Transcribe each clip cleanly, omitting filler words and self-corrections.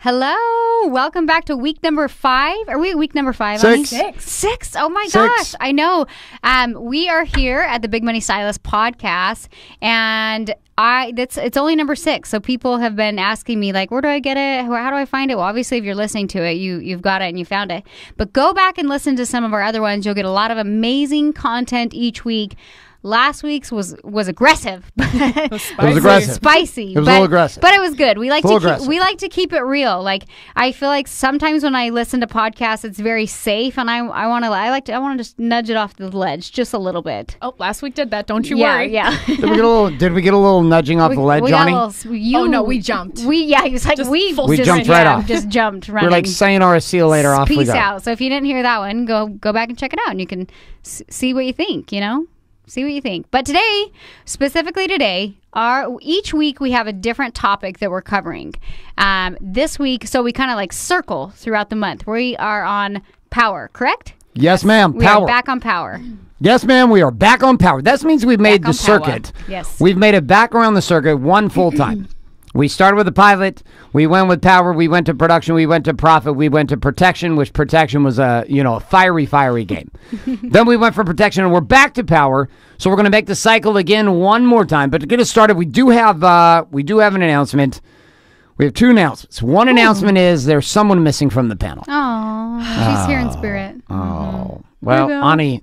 Hello. Welcome back to week number 5. Are we week number 5? Six. Oh my gosh. I know. We are here at the Big Money Stylist podcast, and it's only number 6. So people have been asking me, like, where do I get it? How do I find it? Well, obviously, if you're listening to it, you've got it and you found it. But go back and listen to some of our other ones. You'll get a lot of amazing content each week. Last week's was aggressive. It was aggressive. Spicy. It was a little aggressive. But it was good. We like to keep it real. Like, I feel like sometimes when I listen to podcasts, it's very safe, and I want to just nudge it off the ledge just a little bit. Oh, last week did that. Don't you worry. Yeah. Did we get a little nudging off the ledge, Johnny? We jumped. He was like, we jumped right off. Just jumped running. We're like sayonara, see you later, off we go. Peace out. So if you didn't hear that one, go back and check it out, and you can see what you think, See what you think. But today, specifically today, each week we have a different topic that we're covering. This week, so we kind of like circle throughout the month. We are on power, correct? Yes, ma'am. We are back on power. Yes, ma'am. We are back on power. That means we've made the circuit. Yes. We've made it back around the circuit one full time. We started with the pilot. We went with power. We went to production. We went to profit. We went to protection, which protection was a fiery game. Then we went for protection, and we're back to power. So we're going to make the cycle again one more time. But to get us started, we do have an announcement. We have 2 announcements. One announcement is there's someone missing from the panel. Oh, she's here in spirit. Oh, well,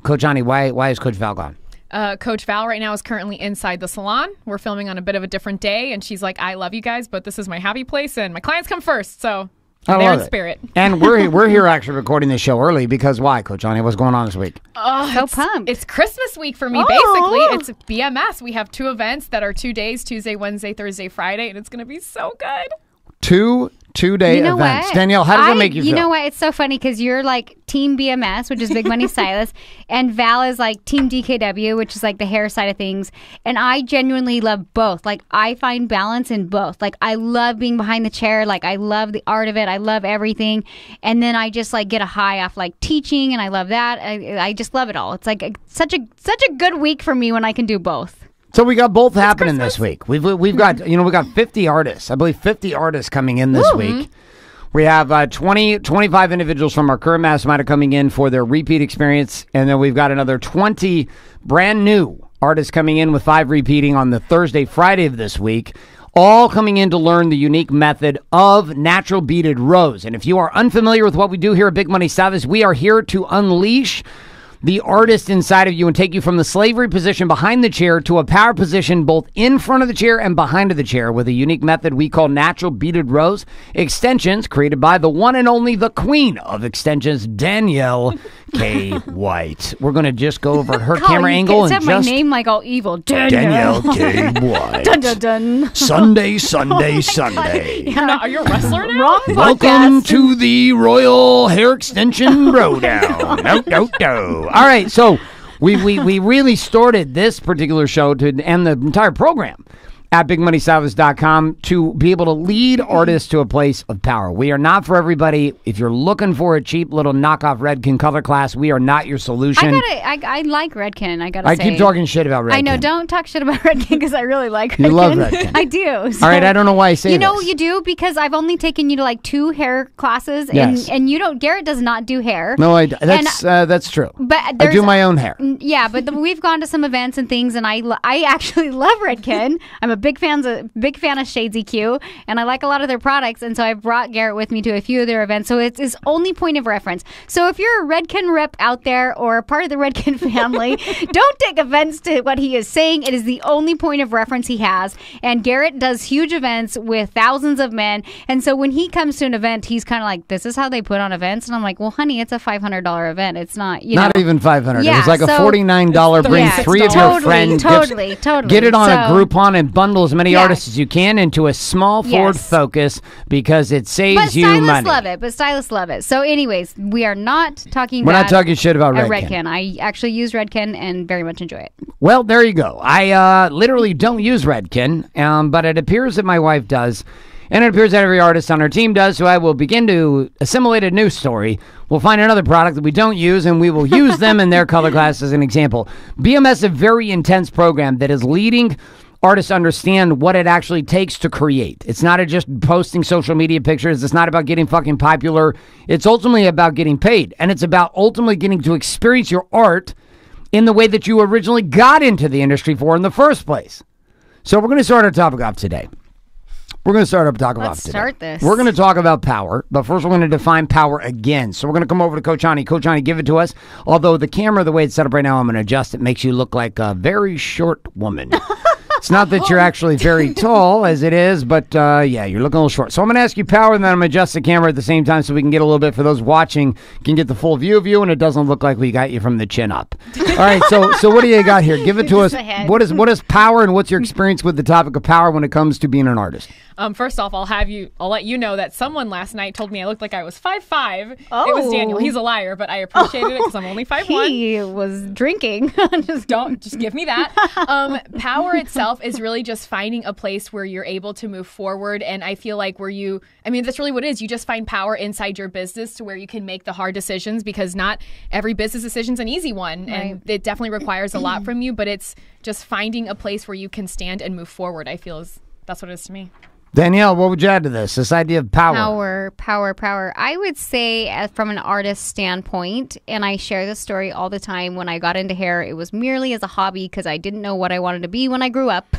Coach Ani, why is Coach Val gone? Coach Val right now is currently inside the salon. We're filming on a bit of a different day, and she's like, I love you guys, but this is my happy place, and my clients come first, so they're in spirit. And we're here actually recording this show early because why, Coach Ani? What's going on this week? So pumped. It's Christmas week for me, basically. It's BMS. We have 2 events that are 2 days, Tuesday, Wednesday, Thursday, Friday, and it's going to be so good. 2-day events. What? Danielle, how does that make you feel? You know what? It's so funny because you're like Team BMS, which is Big Money Stylist, and Val is like Team DKW, which is like the hair side of things. And I genuinely love both. Like, I find balance in both. Like, I love being behind the chair. Like, I love the art of it. I love everything. And then I just like get a high off like teaching, and I love that. I just love it all. It's like such a good week for me when I can do both. So we got both happening this week. We've got 50 artists. I believe 50 artists coming in this week. We have 25 individuals from our current mastermind are coming in for their repeat experience, and then we've got another 20 brand new artists coming in with 5 repeating on the Thursday, Friday of this week. All coming in to learn the unique method of natural beaded rose. And if you are unfamiliar with what we do here at Big Money Stylist, we are here to unleash the artist inside of you and take you from the slavery position behind the chair to a power position both in front of the chair and behind the chair with a unique method we call natural beaded rose extensions created by the one and only the queen of extensions, Danielle K. White. We're going to just go over her camera angle and just my name like all evil. Danielle K. White. Dun, dun, dun. Sunday. Are you a wrestler now? Wrong Welcome podcast. to the Royal Hair Extension Throwdown. No. All right, so we really started this particular show and the entire program at BigMoneyStylist.com to be able to lead artists to a place of power. We are not for everybody. If you're looking for a cheap little knockoff Redken color class, we are not your solution. I like Redken, I keep talking shit about Redken. I know, don't talk shit about Redken because I really like Redken. You love Redken. I do. So, all right, I don't know why I say this. You do because I've only taken you to like 2 hair classes, and you don't. Garrett does not do hair. No, that's true. But I do my own hair. Yeah, but we've gone to some events and things, and I actually love Redken. I'm a big fan of Shades EQ, and I like a lot of their products, and so I brought Garrett with me to a few of their events. So it's his only point of reference. So if you're a Redken rep out there or a part of the Redken family, don't take offense to what he is saying. It is the only point of reference he has. And Garrett does huge events with thousands of men, and so when he comes to an event, he's kind of like, "This is how they put on events," and I'm like, "Well, honey, it's a $500 event. It's not not even $500. Yeah, it was like a $49. Bring 3 of your friends. Totally. Get it on a Groupon and bundle as many artists as you can into a small Ford Focus because it saves you money. Stylists love it. So anyways, we are not talking We're not talking shit about Redken. I actually use Redken and very much enjoy it. Well, there you go. I literally don't use Redken, but it appears that my wife does. And it appears that every artist on our team does, so I will begin to assimilate a new story. We'll find another product that we don't use, and we will use them in their color class as an example. BMS is a very intense program that is leading artists understand what it actually takes to create. It's not just posting social media pictures. It's not about getting fucking popular. It's ultimately about getting paid. And it's about ultimately getting to experience your art in the way that you originally got into the industry for in the first place. So we're going to start our topic off today. Let's start this. We're going to talk about power, but first we're going to define power again. So we're going to come over to Coach Ani. Coach Ani, give it to us. Although the camera, the way it's set up right now, I'm going to adjust it, makes you look like a very short woman. It's not that you're actually very tall as it is, but yeah, you're looking a little short. So I'm going to ask you power, and then I'm going to adjust the camera at the same time so we can get a little bit, for those watching, can get the full view of you, and it doesn't look like we got you from the chin up. All right, so what do you got here? Give it to us. What is power, and what's your experience with the topic of power when it comes to being an artist? First off, I'll let you know that someone last night told me I looked like I was 5'5". Oh. It was Daniel. He's a liar, but I appreciated it because I'm only 5'1". He was drinking. Just give me that. Power itself is really just finding a place where you're able to move forward, and I feel like that's really what it is. You just find power inside your business to where you can make the hard decisions, because not every business decision's an easy one, right. And it definitely requires a lot from you, but it's just finding a place where you can stand and move forward, I feel that's what it is to me. Danielle, what would you add to this idea of power? Power. I would say from an artist standpoint, and I share this story all the time, when I got into hair, it was merely as a hobby because I didn't know what I wanted to be when I grew up.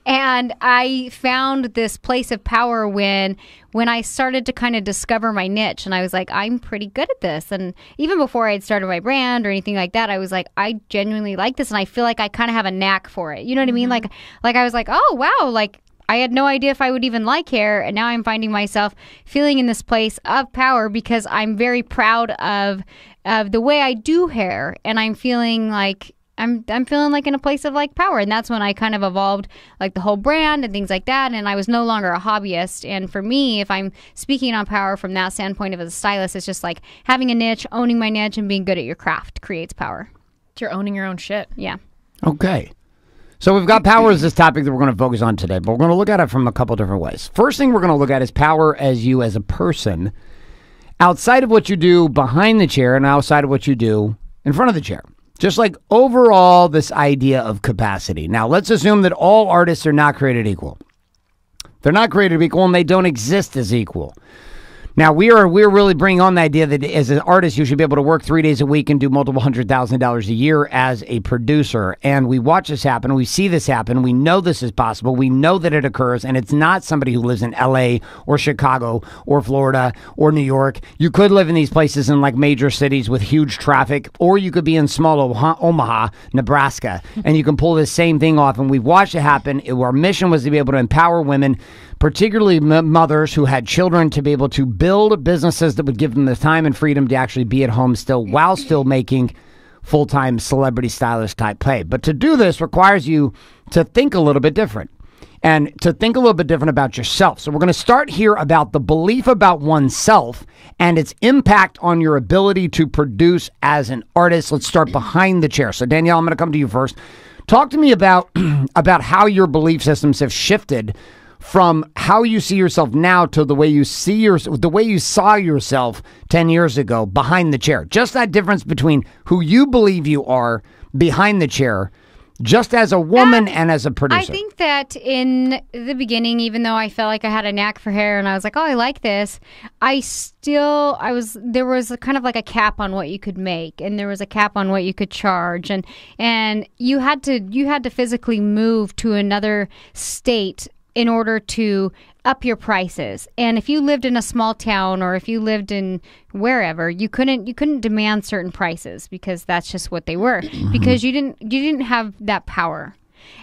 And I found this place of power when I started to kind of discover my niche, and I was like, I'm pretty good at this. And even before I had started my brand or anything like that, I was like, I genuinely like this, and I feel like I kind of have a knack for it. You know what I mean? Like I was like, oh, wow, like, I had no idea if I would even like hair, and now I'm finding myself feeling in this place of power because I'm very proud of the way I do hair, and I'm feeling like I'm feeling like in a place of like power, and that's when I kind of evolved like the whole brand and things like that, and I was no longer a hobbyist. And for me, if I'm speaking on power from that standpoint of as a stylist, it's just like having a niche, owning my niche, and being good at your craft creates power. You're owning your own shit. Yeah. Okay. So we've got power as this topic that we're going to focus on today, but we're going to look at it from a couple different ways. First thing we're going to look at is power as you as a person, outside of what you do behind the chair and outside of what you do in front of the chair. Just like overall this idea of capacity. Now, let's assume that all artists are not created equal. They're not created equal, and they don't exist as equal. Now, we're really bringing on the idea that as an artist, you should be able to work 3 days a week and do multiple $100,000 a year as a producer. And we watch this happen. We see this happen. We know this is possible. We know that it occurs. And it's not somebody who lives in L.A. or Chicago or Florida or New York. You could live in these places in like major cities with huge traffic, or you could be in small Omaha, Nebraska, and you can pull this same thing off. And we've watched it happen. Our mission was to be able to empower women, particularly mothers who had children, to be able to build businesses that would give them the time and freedom to actually be at home still while still making full-time celebrity stylist type pay. But to do this requires you to think a little bit different and to think a little bit different about yourself. So we're going to start here about the belief about oneself and its impact on your ability to produce as an artist. Let's start behind the chair. So Danielle, I'm going to come to you first. Talk to me about how your belief systems have shifted from how you see yourself now to the way you saw yourself 10 years ago behind the chair. Just that difference between who you believe you are behind the chair, just as a woman and as a producer. I think that in the beginning, even though I felt like I had a knack for hair and I was like, oh, I like this, there was kind of like a cap on what you could make, and there was a cap on what you could charge, and you had to physically move to another state in order to up your prices. And if you lived in a small town, or if you lived in wherever, you couldn't demand certain prices because that's just what they were, because you didn't have that power.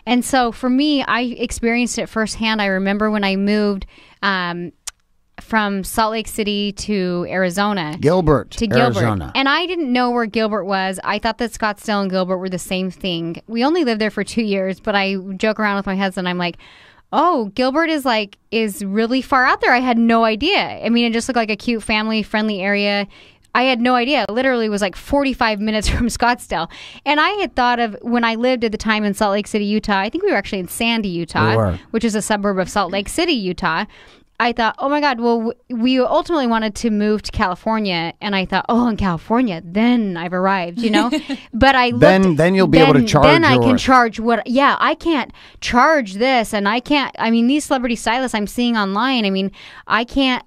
And so for me, I experienced it firsthand. I remember when I moved from Salt Lake City to Arizona. Gilbert, Arizona. And I didn't know where Gilbert was. I thought that Scottsdale and Gilbert were the same thing. We only lived there for 2 years, but I joke around with my husband. I'm like, oh, Gilbert is really far out there. I had no idea. I mean, it just looked like a cute, family-friendly area. I had no idea. It literally was like 45 minutes from Scottsdale. And I had thought of when I lived at the time in Salt Lake City, Utah. I think we were actually in Sandy, Utah, which is a suburb of Salt Lake City, Utah. I thought, oh my God, well, we ultimately wanted to move to California. And I thought, oh, in California, then I've arrived, you know? But I looked. Then you'll be able to charge. Then I can charge I can't charge this. And I can't, I mean, these celebrity stylists I'm seeing online, I mean, I can't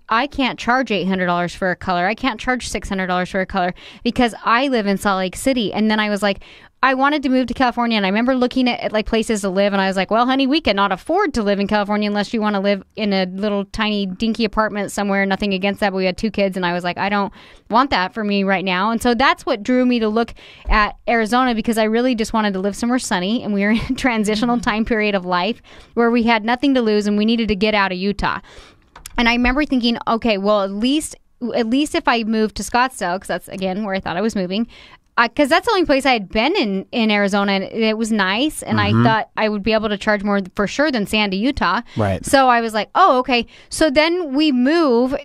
charge $800 for a color. I can't charge $600 for a color because I live in Salt Lake City. And then I was like, I wanted to move to California, and I remember looking at like places to live, and I was like, well, honey, we cannot afford to live in California unless you want to live in a little tiny dinky apartment somewhere. Nothing against that, but we had 2 kids, and I was like, I don't want that for me right now. And so that's what drew me to look at Arizona, because I really just wanted to live somewhere sunny, and we were in a transitional time period of life where we had nothing to lose, and we needed to get out of Utah. And I remember thinking, okay, well, at least if I moved to Scottsdale, because that's, again, where I thought I was moving, because that's the only place I had been in Arizona, and it was nice, and I thought I would be able to charge more for sure than Sandy, Utah. Right. So I was like, oh, okay. So then we move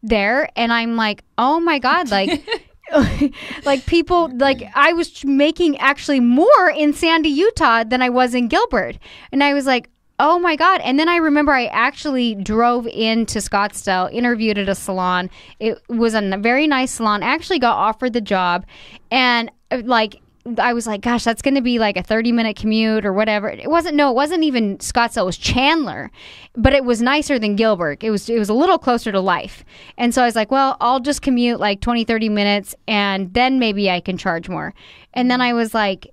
there, and I'm like, oh my God, like, like people, like I was making actually more in Sandy, Utah than I was in Gilbert. And I was like, oh my God. And then I remember I actually drove into Scottsdale, interviewed at a salon. It was a very nice salon. I actually got offered the job. And like, I was like, gosh, that's going to be like a 30-minute commute or whatever. It wasn't even Scottsdale. It was Chandler, but it was nicer than Gilbert. It was a little closer to life. And so I was like, well, I'll just commute like 20, 30 minutes and then maybe I can charge more. And then I was like,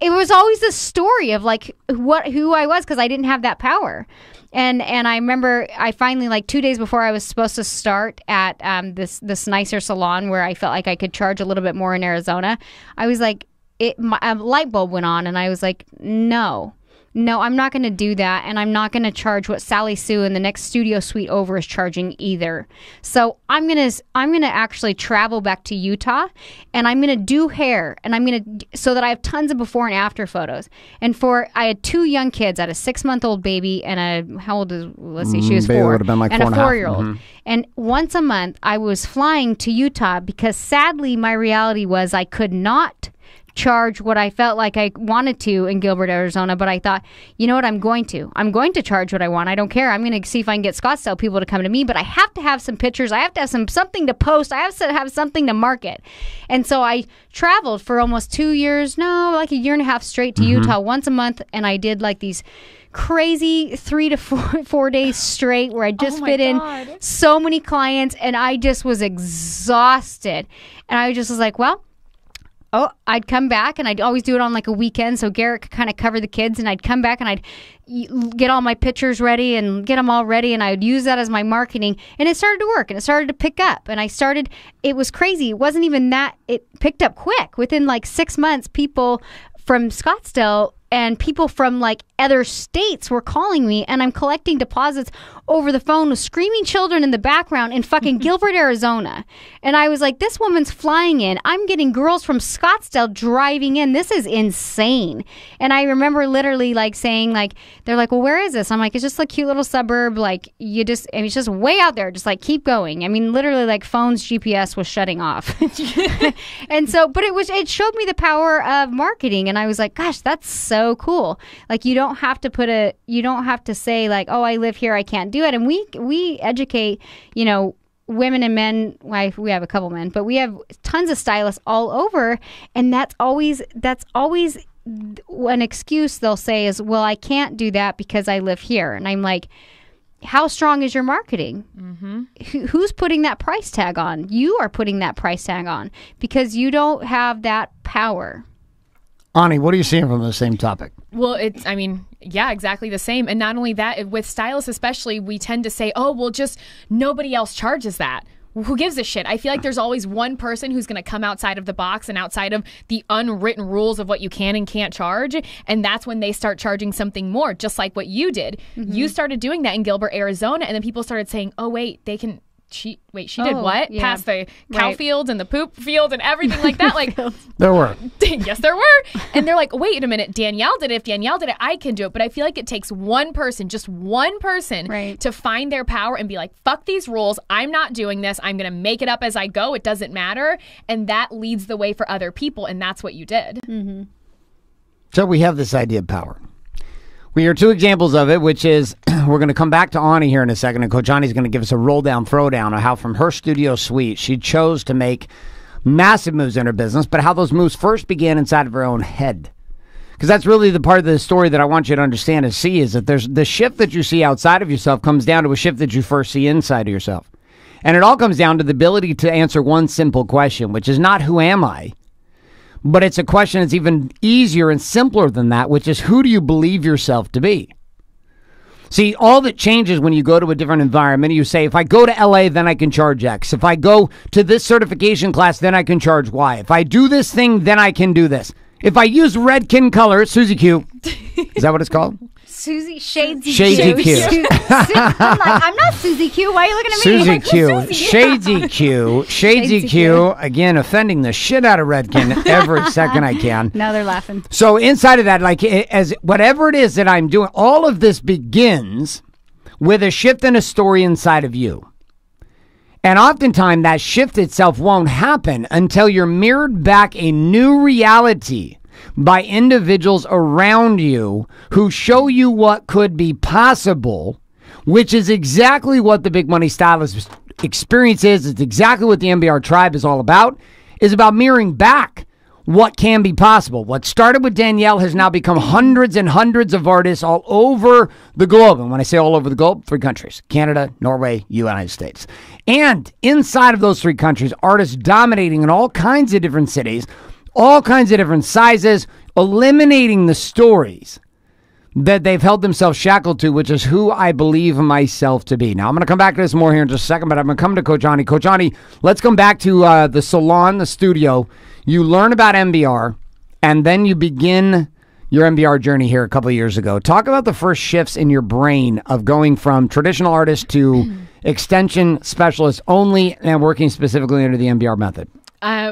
it was always this story of like who I was, because I didn't have that power. And I remember I finally, like 2 days before I was supposed to start at this nicer salon where I felt like I could charge a little bit more in Arizona, I was like, a light bulb went on, and I was like, no, I'm not going to do that, and I'm not going to charge what Sally Sue in the next studio suite over is charging either. So I'm gonna actually travel back to Utah, and I'm gonna do hair, and so that I have tons of before and after photos. And I had 2 young kids. I had a 6-month-old baby and how old is? Let's see, she was 4, would have been like and 4 a 4-year-old. And once a month, I was flying to Utah because sadly, my reality was I could not charge what I felt like I wanted to in Gilbert, Arizona, but I thought, you know what, I'm going to charge what I want. I don't care. I'm going to see if I can get Scottsdale people to come to me, but I have to have some pictures. I have to have something to post. I have to have something to market. And so I traveled for almost 2 years, like a year and a half straight to Utah once a month, and I did like these crazy 3 to 4 days straight where I just fit in so many clients, and I just was exhausted. And I just was like, well, I'd come back, and I'd always do it on like a weekend, so Garrett could kind of cover the kids, and I'd come back and I'd get all my pictures ready and get them all ready, and I would use that as my marketing, and it started to work, and it started to pick up, and it was crazy. It wasn't even that, it picked up quick. Within like 6 months, people from Scottsdale and people from like other states were calling me, and I'm collecting deposits over the phone with screaming children in the background in fucking Gilbert, Arizona. And I was like, this woman's flying in. I'm getting girls from Scottsdale driving in. This is insane. And I remember literally like saying, like, they're like, well, where is this? I'm like, it's just a cute little suburb. Like, it's just way out there. Just like, keep going. I mean, literally like phone's GPS was shutting off. And so, but it showed me the power of marketing. And I was like, gosh, that's so cool. Like, you don't have to say like, oh, I live here, I can't do it. And we educate, women and men. We have a couple men, but we have tons of stylists all over, and that's always an excuse they'll say is, well, I can't do that because I live here. And I'm like, how strong is your marketing? Who's putting that price tag on? You are putting that price tag on because you don't have that power. Ani, what are you seeing from the same topic? Well, exactly the same. And not only that, with stylists especially, we tend to say, oh, well, just nobody else charges that. Who gives a shit? I feel like there's always one person who's going to come outside of the box and outside of the unwritten rules of what you can and can't charge. And that's when they start charging something more, just like what you did. You started doing that in Gilbert, Arizona. And then people started saying, oh, wait, she did what? Yeah. Past the cow fields and the poop field and everything like that. Like, there were. Yes, there were. And they're like, wait a minute, Danielle did it. If Danielle did it, I can do it. But I feel like it takes one person, just one person, to find their power and be like, fuck these rules. I'm not doing this. I'm going to make it up as I go. It doesn't matter. And that leads the way for other people. And that's what you did. So we have this idea of power. We hear two examples of it, which is we're going to come back to Ani here in a second, and Coach Ani's going to give us a roll-down, throwdown of how from her studio suite she chose to make massive moves in her business, but how those moves first began inside of her own head. Because that's really the part of the story that I want you to understand and see, is that there's the shift that you see outside of yourself comes down to a shift that you first see inside of yourself. And it all comes down to the ability to answer one simple question, which is not who am I? But it's a question that's even easier and simpler than that, which is who do you believe yourself to be? See, all that changes when you go to a different environment. You say, if I go to LA, then I can charge X. If I go to this certification class, then I can charge Y. If I do this thing, then I can do this. If I use Redken color, Susie Q. Is that what it's called? Susie Shadesy Q. I'm not Susie Q. Why are you looking at me? Susie Q. Shadesy Q. Shadesy Q. Again, offending the shit out of Redken every second I can. Now they're laughing. So inside of that, like as whatever it is that I'm doing, all of this begins with a shift in a story inside of you. And oftentimes that shift itself won't happen until you're mirrored back a new reality by individuals around you who show you what could be possible, which is exactly what the Big Money Stylist experience is. It's exactly what the MBR tribe is all about, is about mirroring back what can be possible. What started with Danielle has now become hundreds and hundreds of artists all over the globe. And when I say all over the globe, 3 countries: Canada, Norway, United States. And inside of those 3 countries, artists dominating in all kinds of different cities, all kinds of different sizes, eliminating the stories that they've held themselves shackled to, which is who I believe myself to be. Now, I'm going to come back to this more here in just a second, but I'm going to come to Coach Ani. Coach Ani, let's come back to the salon, the studio. You learn about MBR, and then you begin your MBR journey here a couple of years ago. Talk about the first shifts in your brain of going from traditional artist to extension specialist only and working specifically under the MBR method.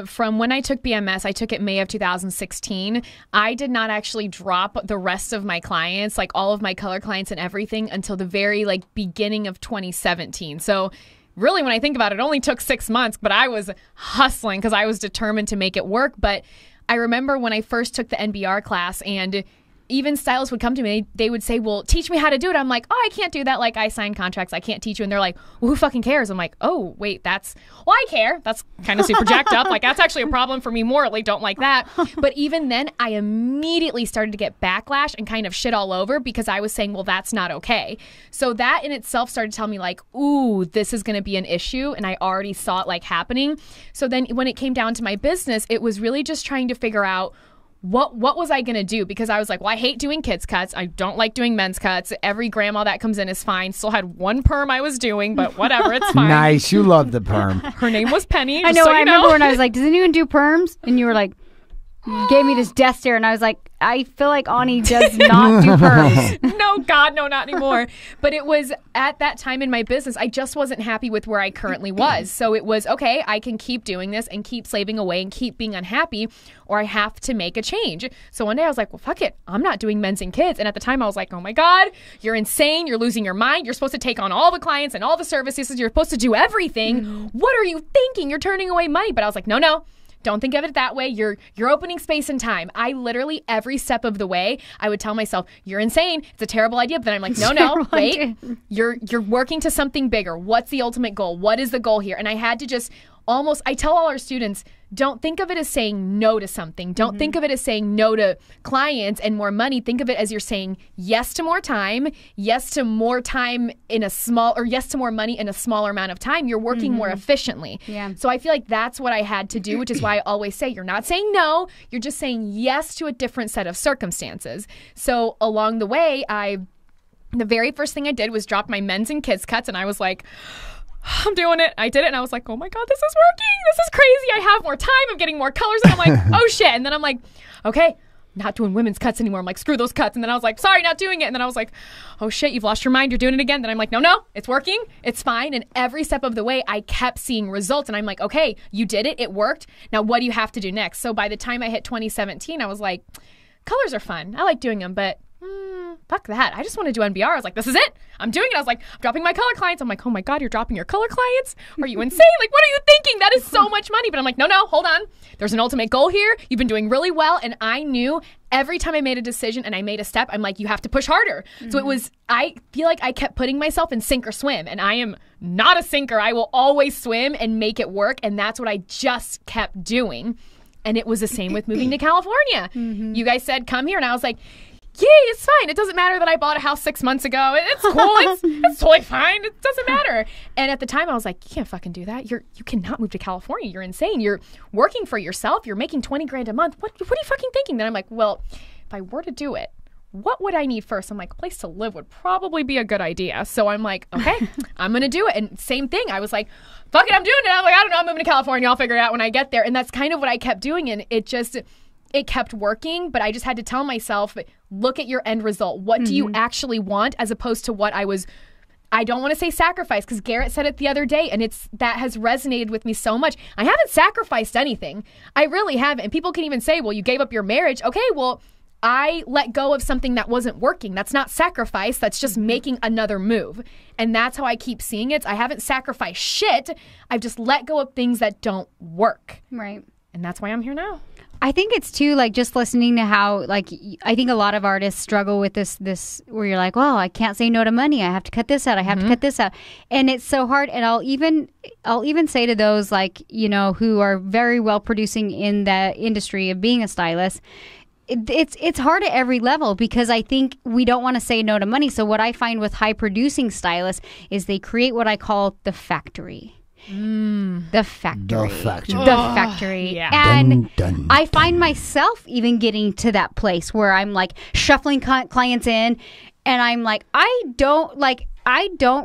From when I took BMS, I took it May of 2016. I did not actually drop the rest of my clients, like all of my color clients and everything, until the very beginning of 2017. So really, when I think about it, it only took 6 months, but I was hustling because I was determined to make it work. But I remember when I first took the NBR class, and even stylists would come to me, they would say, well, teach me how to do it. I'm like, oh, I can't do that. Like, I sign contracts. I can't teach you. And they're like, well, who fucking cares? I'm like, oh, wait, I care. That's kind of super jacked up. Like, that's actually a problem for me morally. Don't like that. But even then, I immediately started to get backlash and kind of shit all over because I was saying, well, that's not okay. So that in itself started to tell me like, ooh, this is going to be an issue. And I already saw it happening. So then when it came down to my business, it was really just trying to figure out what was I going to do? Because I was like, well, I hate doing kids cuts. I don't like doing men's cuts. Every grandma that comes in is fine. Still had one perm I was doing, but whatever, it's fine. Nice. You love the perm. Her name was Penny. I know. I remember when I was like, does anyone do perms? And you were like, you gave me this death stare, and I was like, I feel like Ani does not do perms. No, God, no, not anymore. But it was at that time in my business, I just wasn't happy with where I currently was. So it was, okay, I can keep doing this and keep slaving away and keep being unhappy, or I have to make a change. So one day I was like, well, fuck it. I'm not doing men's and kids. And at the time I was like, oh my God, you're insane. You're losing your mind. You're supposed to take on all the clients and all the services. You're supposed to do everything. What are you thinking? You're turning away money. But I was like, no. Don't think of it that way. You're opening space and time. I literally, every step of the way, I would tell myself, you're insane. It's a terrible idea. But then I'm like, no, wait. You're working to something bigger. What's the ultimate goal? What is the goal here? And I had to just I tell all our students, don't think of it as saying no to something. Don't think of it as saying no to clients and more money. Think of it as you're saying yes to more time, yes to more time in a small, or yes to more money in a smaller amount of time. You're working more efficiently. Yeah. So I feel like that's what I had to do, which is why I always say you're not saying no, you're just saying yes to a different set of circumstances. So along the way, the very first thing I did was drop my men's and kids cuts, and I was like, I'm doing it. I did it, and I was like, oh my God, this is working. This is crazy. I have more time. I'm getting more colors. And I'm like, oh shit. And then I'm like, okay, not doing women's cuts anymore. I'm like, screw those cuts. And then I was like, sorry, not doing it. And then I was like, oh shit, you've lost your mind. You're doing it again. Then I'm like, no, it's working. It's fine. And every step of the way, I kept seeing results. And I'm like, okay, you did it. It worked. Now, what do you have to do next? So by the time I hit 2017, I was like, colors are fun. I like doing them, but fuck that. I just want to do NBR. I was like, this is it. I'm doing it. I was like, I'm dropping my color clients. I'm like, oh my God, you're dropping your color clients? Are you insane? Like, what are you thinking? That is so much money. But I'm like, no, hold on. There's an ultimate goal here. You've been doing really well. And I knew every time I made a decision and I made a step, I'm like, you have to push harder. So it was, I feel like I kept putting myself in sink or swim. And I am not a sinker. I will always swim and make it work. And that's what I just kept doing. And it was the same with moving to California. You guys said, come here. And I was like, yay, it's fine. It doesn't matter that I bought a house 6 months ago. It's cool. It's totally fine. It doesn't matter. And at the time, I was like, you can't fucking do that. You cannot move to California. You're insane. You're working for yourself. You're making $20,000 a month. What are you fucking thinking? Then I'm like, well, if I were to do it, what would I need first? I'm like, a place to live would probably be a good idea. So I'm like, okay, I'm going to do it. And same thing. I was like, fuck it, I'm doing it. I'm like, I don't know. I'm moving to California. I'll figure it out when I get there. And that's kind of what I kept doing. And it kept working. But I just had to tell myself, look at your end result. What do you actually want, as opposed to what I don't want to say sacrifice, because Garrett said it the other day, and that has resonated with me so much. I haven't sacrificed anything. I really haven't. And people can even say, well, you gave up your marriage. Okay, well, I let go of something that wasn't working. That's not sacrifice. That's just making another move. And that's how I keep seeing it. I haven't sacrificed shit. I've just let go of things that don't work. Right. And that's why I'm here now. I think it's too, like, just listening to how, like, I think a lot of artists struggle with this where you're like, well, I can't say no to money. I have to cut this out. I have to cut this out. And it's so hard. And I'll even say to those, like, you know, who are very well producing in the industry of being a stylist, it's hard at every level, because I think we don't want to say no to money. So what I find with high producing stylists is they create what I call the factory. The factory. Yeah. And I find myself even getting to that place where I'm like shuffling clients in, and I'm like, I don't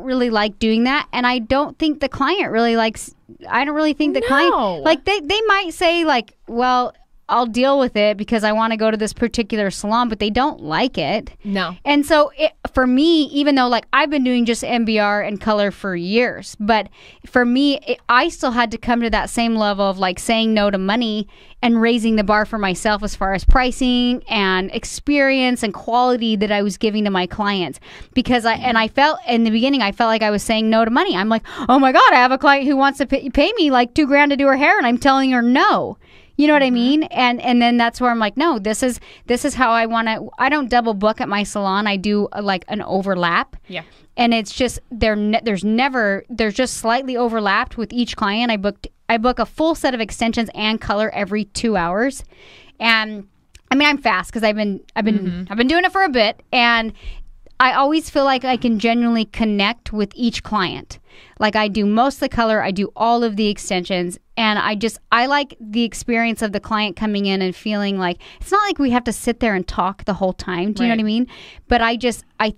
really like doing that. And I don't think the client really likes, I don't really think the client, like, they might say, like, well, I'll deal with it because I want to go to this particular salon, but they don't like it. No. And so for me, even though, like, I've been doing just MBR and color for years, but for me, I still had to come to that same level of, like, saying no to money and raising the bar for myself as far as pricing and experience and quality that I was giving to my clients. Because I felt in the beginning, I felt like I was saying no to money. I'm like, oh my God, I have a client who wants to pay me like $2,000 to do her hair, and I'm telling her no. You know what I mean? And then that's where I'm like, no, this is how I want to. I don't double book at my salon. I do like an overlap. Yeah. And it's just there's just slightly overlapped with each client. I book a full set of extensions and color every 2 hours. And I mean, I'm fast because I've been doing it for a bit, and I always feel like I can genuinely connect with each client. Like, I do most of the color, I do all of the extensions, and I like the experience of the client coming in and feeling like, it's not like we have to sit there and talk the whole time. Do you know what I mean? But I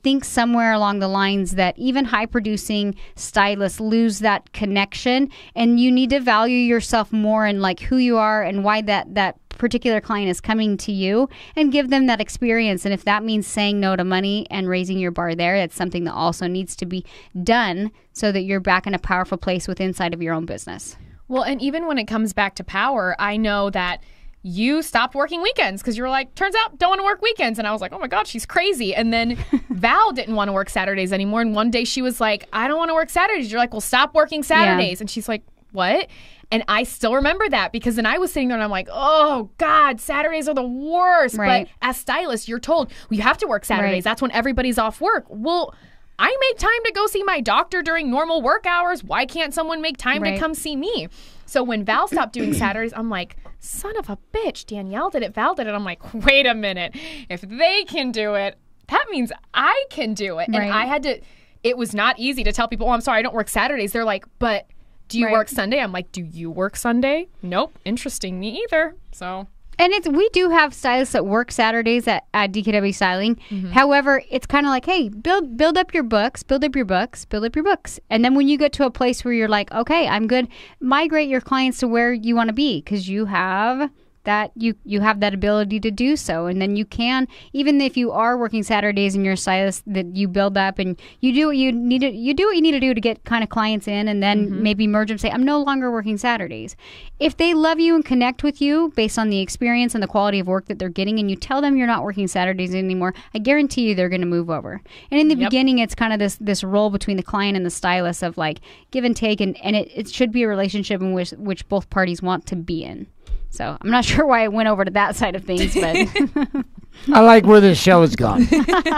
think somewhere along the lines that even high producing stylists lose that connection, and you need to value yourself more in, like, who you are and why that particular client is coming to you, and give them that experience. And if that means saying no to money and raising your bar there, that's something that also needs to be done so that you're back in a powerful place with inside of your own business. Well, and even when it comes back to power, I know that you stopped working weekends because you were like, turns out, don't want to work weekends. And I was like, oh my God, she's crazy. And then Val didn't want to work Saturdays anymore. And one day she was like, I don't want to work Saturdays. You're like, well, stop working Saturdays. Yeah. And she's like, what? And I still remember that, because then I was sitting there and I'm like, oh God, Saturdays are the worst. Right. But as stylists, you're told, well, you have to work Saturdays. Right. That's when everybody's off work. Well, I make time to go see my doctor during normal work hours. Why can't someone make time to come see me? So when Val stopped doing Saturdays, I'm like, son of a bitch, Danielle did it, Val did it. I'm like, wait a minute. If they can do it, that means I can do it. Right. And it was not easy to tell people, oh, I'm sorry, I don't work Saturdays. They're like, but do you work Sunday? I'm like, do you work Sunday? Nope. Interesting. Me either. So. And we do have stylists that work Saturdays at DKW Styling. Mm-hmm. However, it's kind of like, hey, build up your books. And then when you get to a place where you're like, okay, I'm good, migrate your clients to where you want to be, because you have that you have that ability to do so. And then you can, even if you are working Saturdays and you're a stylist, that you build up and you do what you need to do to get kind of clients in, and then maybe merge them, say, I'm no longer working Saturdays. If they love you and connect with you based on the experience and the quality of work that they're getting, and you tell them you're not working Saturdays anymore, I guarantee you they're going to move over. And in the beginning, it's kind of this role between the client and the stylist of like give and take, and it should be a relationship in which both parties want to be in. So I'm not sure why I went over to that side of things, but I like where this show has gone.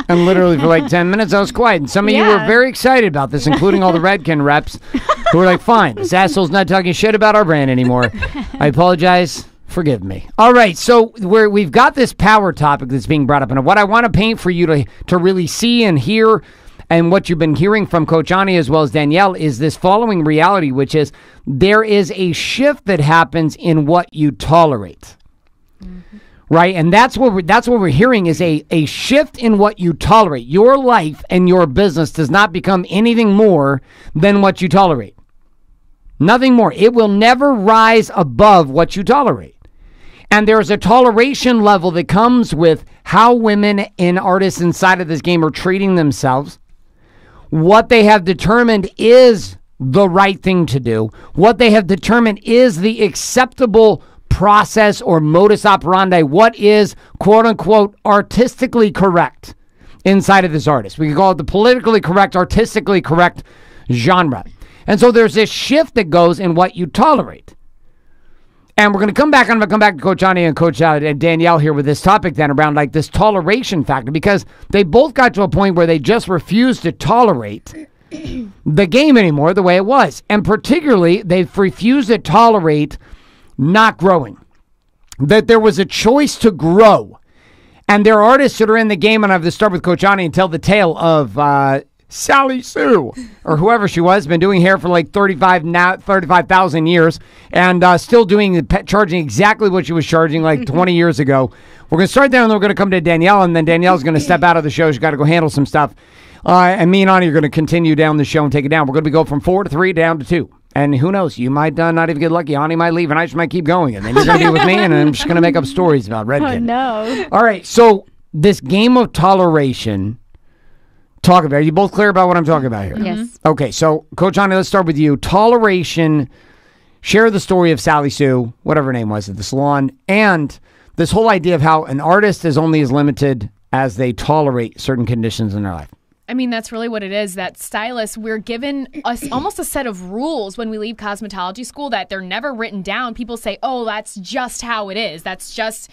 And literally for like 10 minutes, I was quiet. And some of you were very excited about this, including all the Redken reps who were like, fine, this asshole's not talking shit about our brand anymore. I apologize. Forgive me. All right, so we've got this power topic that's being brought up. And what I want to paint for you to really see and hear, and what you've been hearing from Coach Ani as well as Danielle, is this following reality, which is there is a shift that happens in what you tolerate. Right? And that's what we're hearing is a shift in what you tolerate. Your life and your business does not become anything more than what you tolerate. Nothing more. It will never rise above what you tolerate. And there's a toleration level that comes with how women and artists inside of this game are treating themselves. What they have determined is the right thing to do. What they have determined is the acceptable process or modus operandi. What is, quote unquote, artistically correct inside of this artist. We can call it the politically correct, artistically correct genre. And so there's this shift that goes in what you tolerate. And we're going to come back. I'm going to come back to Coach Ani and Coach Danielle here with this topic then around like this toleration factor, because they both got to a point where they just refused to tolerate the game anymore the way it was. And particularly, they've refused to tolerate not growing. That there was a choice to grow. And there are artists that are in the game, and I have to start with Coach Ani and tell the tale of Sally Sue, or whoever she was, been doing hair for like 35,000 years, and still charging exactly what she was charging like 20 years ago. We're going to start there, and then we're going to come to Danielle, and then Danielle's going to step out of the show. She's got to go handle some stuff. And me and Ani are going to continue down the show and take it down. We're going to go from 4 to 3 down to 2. And who knows, you might not even get lucky. Ani might leave, and I just might keep going. And then you're going to be with me, and I'm just going to make up stories about Redken. Oh, no. All right, so this game of toleration... Talk about. Are you both clear about what I'm talking about here? Yes. Okay, so Coach Ani, let's start with you. Toleration. Share the story of Sally Sue, whatever her name was, at the salon, and this whole idea of how an artist is only as limited as they tolerate certain conditions in their life. I mean, that's really what it is. That stylists, we're given almost a set of rules when we leave cosmetology school that they're never written down. People say, oh, that's just how it is. That's just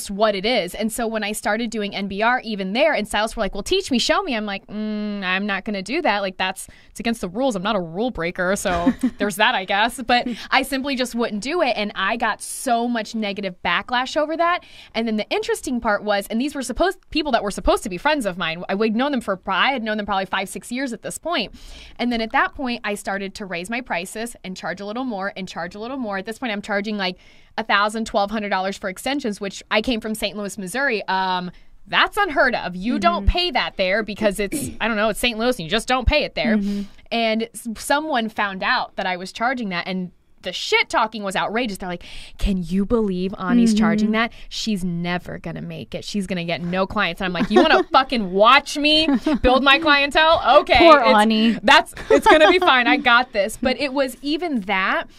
what it is. And so when I started doing NBR, even there, and stylists were like, well, teach me, show me. I'm like, I'm not going to do that. Like, it's against the rules. I'm not a rule breaker. So there's that, I guess. But I simply just wouldn't do it. And I got so much negative backlash over that. And then the interesting part was, and these were people that were supposed to be friends of mine. I had known them probably 5-6 years at this point. And then at that point, I started to raise my prices and charge a little more and charge a little more. At this point, I'm charging like $1,000, $1,200 for extensions, which I came from St. Louis, Missouri. That's unheard of. You don't pay that there because it's St. Louis and you just don't pay it there. And someone found out that I was charging that, and the shit talking was outrageous. They're like, can you believe Ani's charging that? She's never going to make it. She's going to get no clients. And I'm like, you want to fucking watch me build my clientele? Okay. Poor Ani. It's going to be fine. I got this. But it was even that.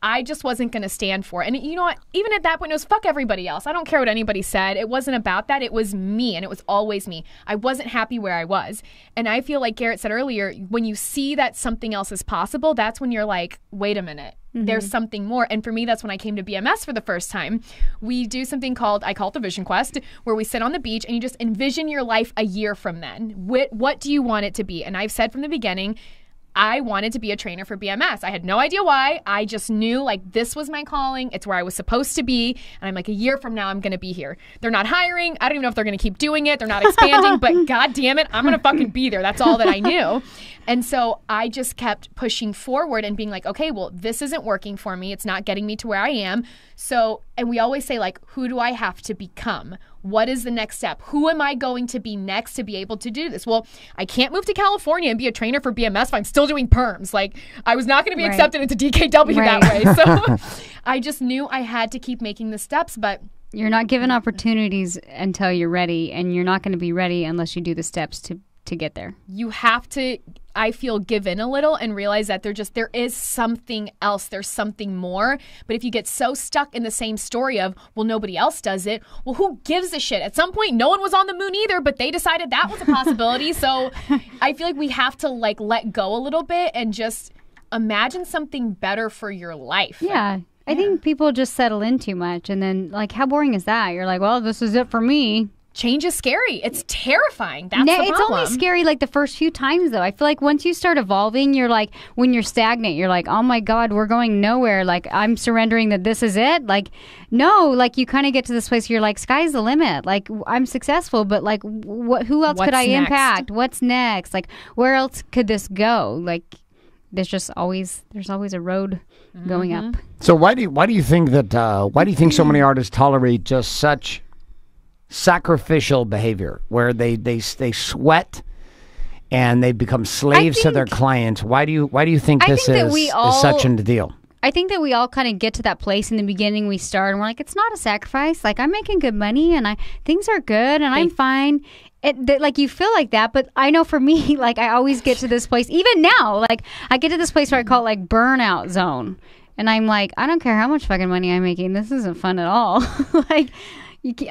I just wasn't going to stand for it. And you know what? Even at that point, it was fuck everybody else. I don't care what anybody said. It wasn't about that. It was me, and it was always me. I wasn't happy where I was. And I feel like Garrett said earlier, when you see that something else is possible, that's when you're like, wait a minute. There's something more. And for me, that's when I came to BMS for the first time. We do something I call it the Vision Quest, where we sit on the beach and you just envision your life a year from then. What do you want it to be? And I've said from the beginning, I wanted to be a trainer for BMS. I had no idea why. I just knew like this was my calling. It's where I was supposed to be. And I'm like, a year from now, I'm going to be here. They're not hiring. I don't even know if they're going to keep doing it. They're not expanding, but God damn it, I'm going to fucking be there. That's all that I knew. And so I just kept pushing forward and being like, okay, well, this isn't working for me. It's not getting me to where I am. So, and we always say like, who do I have to become? what is the next step? Who am I going to be next to be able to do this? Well, I can't move to California and be a trainer for BMS if I'm still doing perms. Like, I was not going to be accepted into DKW that way. So I just knew I had to keep making the steps, but you're not given opportunities until you're ready, and you're not going to be ready unless you do the steps to get there. You have to, I feel, give in a little and realize that there is something else. There's something more. But if you get so stuck in the same story of, well, nobody else does it, well, who gives a shit? At some point, no one was on the moon either, but they decided that was a possibility. So I feel like we have to like let go a little bit and just imagine something better for your life. Yeah. I think people just settle in too much, and then like, how boring is that? You're like, well, this is it for me. Change is scary. It's terrifying. That's the problem. It's only scary like the first few times, though. I feel like once you start evolving, you're like, when you're stagnant, you're like, oh my God, we're going nowhere. Like, I'm surrendering that this is it. Like, no, like you kind of get to this place where you're like, sky's the limit. Like, I'm successful, but like, who else could I impact? What's next? Like, where else could this go? Like, there's always a road going up. So why do you think that? Why do you think so many artists tolerate just such sacrificial behavior where they sweat and they become slaves to their clients? Why do you think this is such a deal? I think that we all kind of get to that place in the beginning. We start and we're like, it's not a sacrifice. Like, I'm making good money and things are good and I'm fine. Like, you feel like that, but I know for me, like, I always get to this place, even now, like, I get to this place where I call it, like, burnout zone. And I'm like, I don't care how much fucking money I'm making. This isn't fun at all. Like,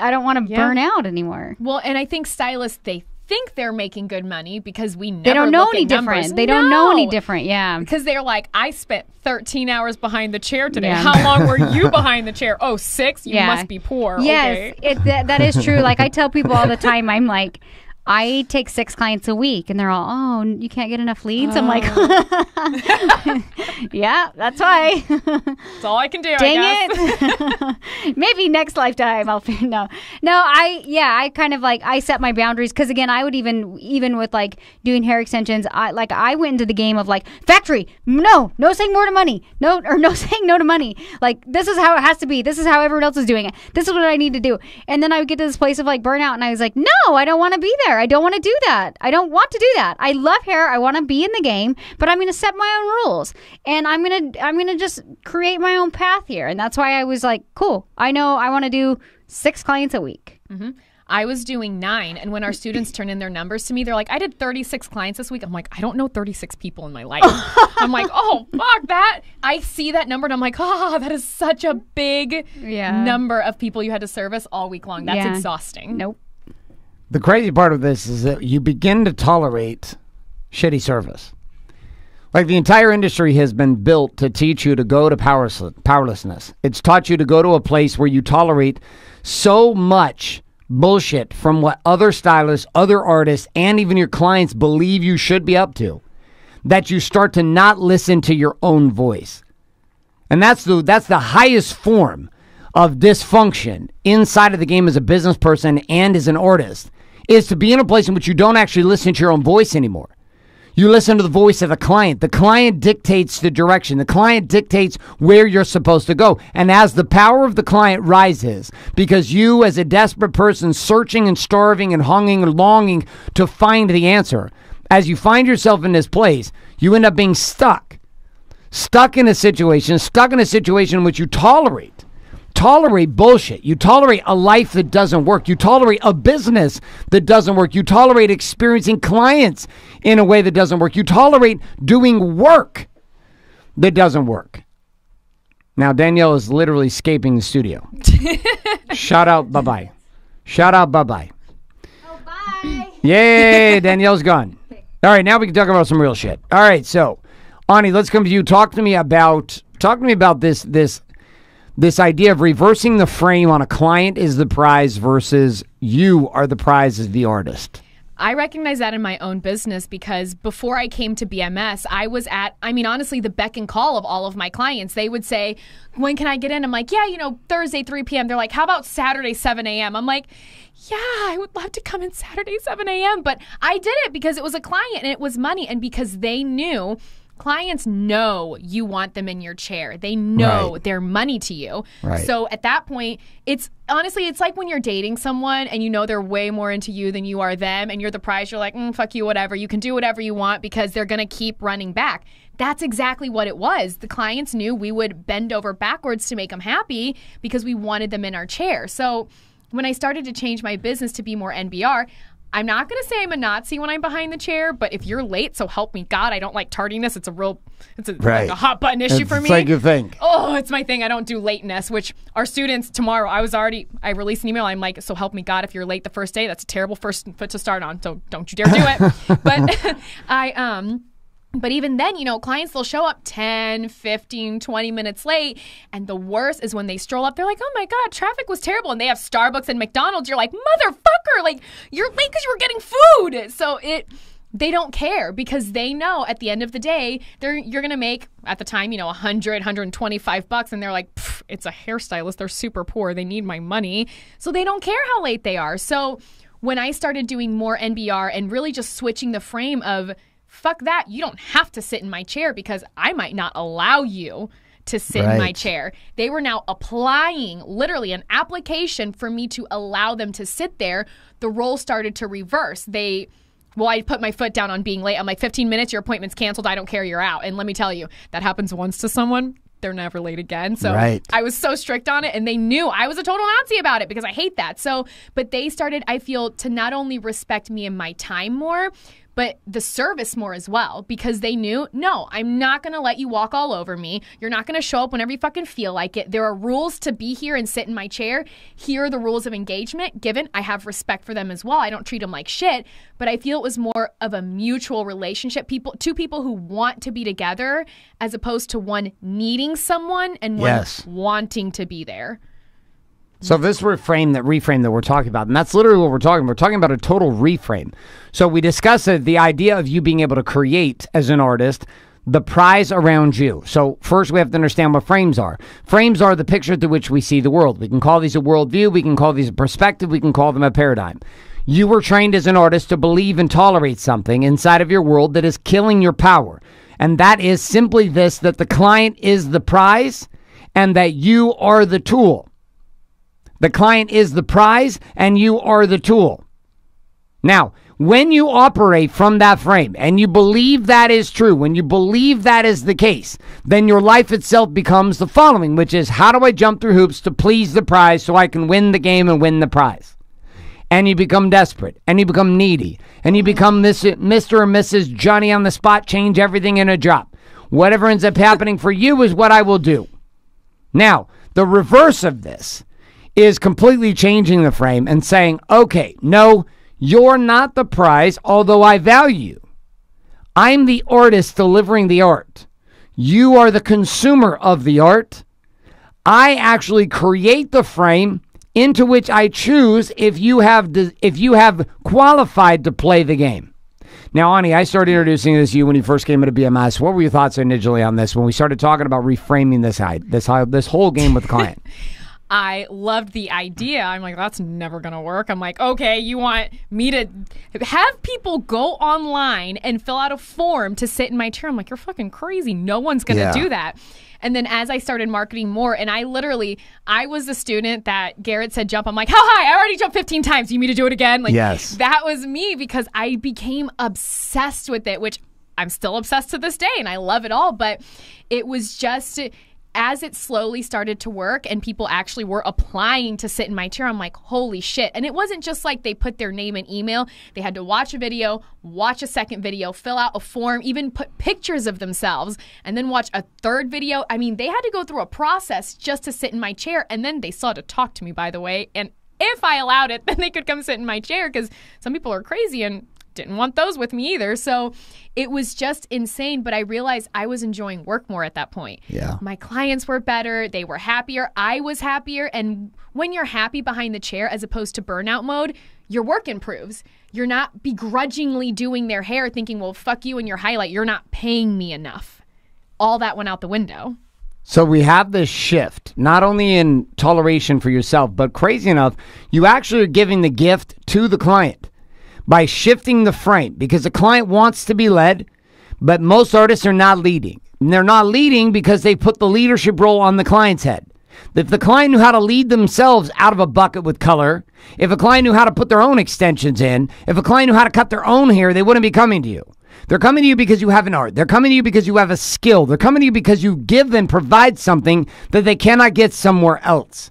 I don't want to burn out anymore. Well, and I think stylists, they think they're making good money because we never They don't know look any at different. numbers. They don't know any different, yeah. Because they're like, I spent 13 hours behind the chair today. Yeah. How long were you behind the chair? Oh, 6? You must be poor. Yes, okay. That is true. Like, I tell people all the time, I'm like, I take 6 clients a week, and they're all, oh, you can't get enough leads? I'm like, yeah, that's why. That's all I can do, Dang I guess. it. Maybe next lifetime I'll no. I kind of like, I set my boundaries, because again, I would even with like doing hair extensions, I went into the game of like, factory, no saying more to money, no saying no to money. Like, this is how it has to be. This is how everyone else is doing it. This is what I need to do. And then I would get to this place of like burnout, and I was like, no, I don't want to be there. I don't want to do that. I don't want to do that. I love hair. I want to be in the game, but I'm going to set my own rules, and I'm going to just create my own path here. And that's why I was like, cool. I know I want to do 6 clients a week. Mm-hmm. I was doing 9, and when our students turn in their numbers to me, they're like, I did 36 clients this week. I'm like, I don't know 36 people in my life. I'm like, oh, fuck that. I see that number, and I'm like, oh, that is such a big number of people you had to service all week long. That's exhausting. Nope. The crazy part of this is that you begin to tolerate shitty service. Like, the entire industry has been built to teach you to go to powerlessness. It's taught you to go to a place where you tolerate so much bullshit from what other stylists, other artists, and even your clients believe you should be up to, that you start to not listen to your own voice. And that's the highest form of dysfunction inside of the game as a business person and as an artist, is to be in a place in which you don't actually listen to your own voice anymore. You listen to the voice of the client. The client dictates the direction. The client dictates where you're supposed to go. And as the power of the client rises, because you as a desperate person searching and starving and hungering and longing to find the answer, as you find yourself in this place, you end up being stuck in a situation in which you tolerate bullshit. You tolerate a life that doesn't work. You tolerate a business that doesn't work. You tolerate experiencing clients in a way that doesn't work. You tolerate doing work that doesn't work. Now, Danielle is literally escaping the studio. Shout out, bye-bye. Shout out, bye-bye. Oh, bye. Yay, Danielle's gone. All right, now we can talk about some real shit. All right, so, Ani, let's come to you. Talk to me about this idea of reversing the frame on a client is the prize versus you are the prize as the artist. I recognize that in my own business, because before I came to BMS, I was at, honestly, the beck and call of all of my clients. They would say, when can I get in? I'm like, yeah, Thursday, 3 p.m. They're like, how about Saturday, 7 a.m.? I'm like, yeah, I would love to come in Saturday, 7 a.m. But I did it because it was a client and it was money, and because they knew clients know you want them in your chair. They know they're money to you. Right. So at that point, it's honestly, it's like when you're dating someone and you know they're way more into you than you are them, and you're the prize. You're like, fuck you, whatever. You can do whatever you want because they're going to keep running back. That's exactly what it was. The clients knew we would bend over backwards to make them happy because we wanted them in our chair. So when I started to change my business to be more NBR, I'm not going to say I'm a Nazi when I'm behind the chair, but if you're late, so help me God, I don't like tardiness. It's like a hot button issue for me. It's like you think. Oh, it's my thing. I don't do lateness, which our students tomorrow, I released an email. I'm like, so help me God, if you're late the first day, that's a terrible first foot to start on. So don't you dare do it. But even then, clients, they'll show up 10, 15, 20 minutes late. And the worst is when they stroll up, they're like, oh my God, traffic was terrible. And they have Starbucks and McDonald's. You're like, motherfucker, like, you're late because you were getting food. So they don't care because they know at the end of the day, you're going to make, at the time, $100, $125. And they're like, it's a hairstylist. They're super poor. They need my money. So they don't care how late they are. So when I started doing more NBR and really just switching the frame of, fuck that, you don't have to sit in my chair because I might not allow you to sit in my chair. They were now applying literally an application for me to allow them to sit there. The role started to reverse. I put my foot down on being late. I'm like, 15 minutes, your appointment's canceled. I don't care, you're out. And let me tell you, that happens once to someone, they're never late again. So I was so strict on it, and they knew I was a total Nazi about it because I hate that. But they started, I feel, to not only respect me and my time more, but the service more as well, because they knew, no, I'm not going to let you walk all over me. You're not going to show up whenever you fucking feel like it. There are rules to be here and sit in my chair. Here are the rules of engagement. Given, I have respect for them as well. I don't treat them like shit, but I feel it was more of a mutual relationship. Two people who want to be together as opposed to one needing someone and one wanting to be there. So this reframe that we're talking about, and that's literally what we're talking about. We're talking about a total reframe. So we discussed the idea of you being able to create, as an artist, the prize around you. So first we have to understand what frames are. Frames are the picture through which we see the world. We can call these a worldview. We can call these a perspective. We can call them a paradigm. You were trained as an artist to believe and tolerate something inside of your world that is killing your power. And that is simply this, that the client is the prize and that you are the tool. The client is the prize, and you are the tool. Now, when you operate from that frame, and you believe that is true, when you believe that is the case, then your life itself becomes the following, which is, how do I jump through hoops to please the prize so I can win the game and win the prize? And you become desperate, and you become needy, and you become Mr. or Mrs. Johnny on the spot, change everything in a drop. Whatever ends up happening for you is what I will do. Now, the reverse of this is completely changing the frame and saying, okay, no, you're not the prize, although I value you. I'm the artist delivering the art. You are the consumer of the art. I actually create the frame into which I choose if you have qualified to play the game. Now, Ani, I started introducing this to you when you first came into BMS. What were your thoughts initially on this when we started talking about reframing this whole game with the client? I loved the idea. I'm like, that's never going to work. I'm like, okay, you want me to have people go online and fill out a form to sit in my chair? I'm like, you're fucking crazy. No one's going to do that. And then as I started marketing more, and I was the student that Garrett said jump. I'm like, how high? I already jumped 15 times. You mean to do it again? Like, yes. That was me because I became obsessed with it, which I'm still obsessed to this day, and I love it all. But it was just, as it slowly started to work and people actually were applying to sit in my chair, I'm like, holy shit. And it wasn't just like they put their name and email. They had to watch a video, watch a second video, fill out a form, even put pictures of themselves, and then watch a third video. I mean, they had to go through a process just to sit in my chair. And then they still had to talk to me, by the way. And if I allowed it, then they could come sit in my chair because some people are crazy and didn't want those with me either. So it was just insane. But I realized I was enjoying work more at that point. Yeah. My clients were better. They were happier. I was happier. And when you're happy behind the chair as opposed to burnout mode, your work improves. You're not begrudgingly doing their hair thinking, well, fuck you and your highlight. You're not paying me enough. All that went out the window. So we have this shift, not only in toleration for yourself, but crazy enough, you actually are giving the gift to the client by shifting the frame, because the client wants to be led, But most artists are not leading. And they're not leading because they put the leadership role on the client's head. If the client knew how to lead themselves out of a bucket with color, if a client knew how to put their own extensions in, if a client knew how to cut their own hair, they wouldn't be coming to you. They're coming to you because you have an art. They're coming to you because you have a skill. They're coming to you because you give and provide something that they cannot get somewhere else.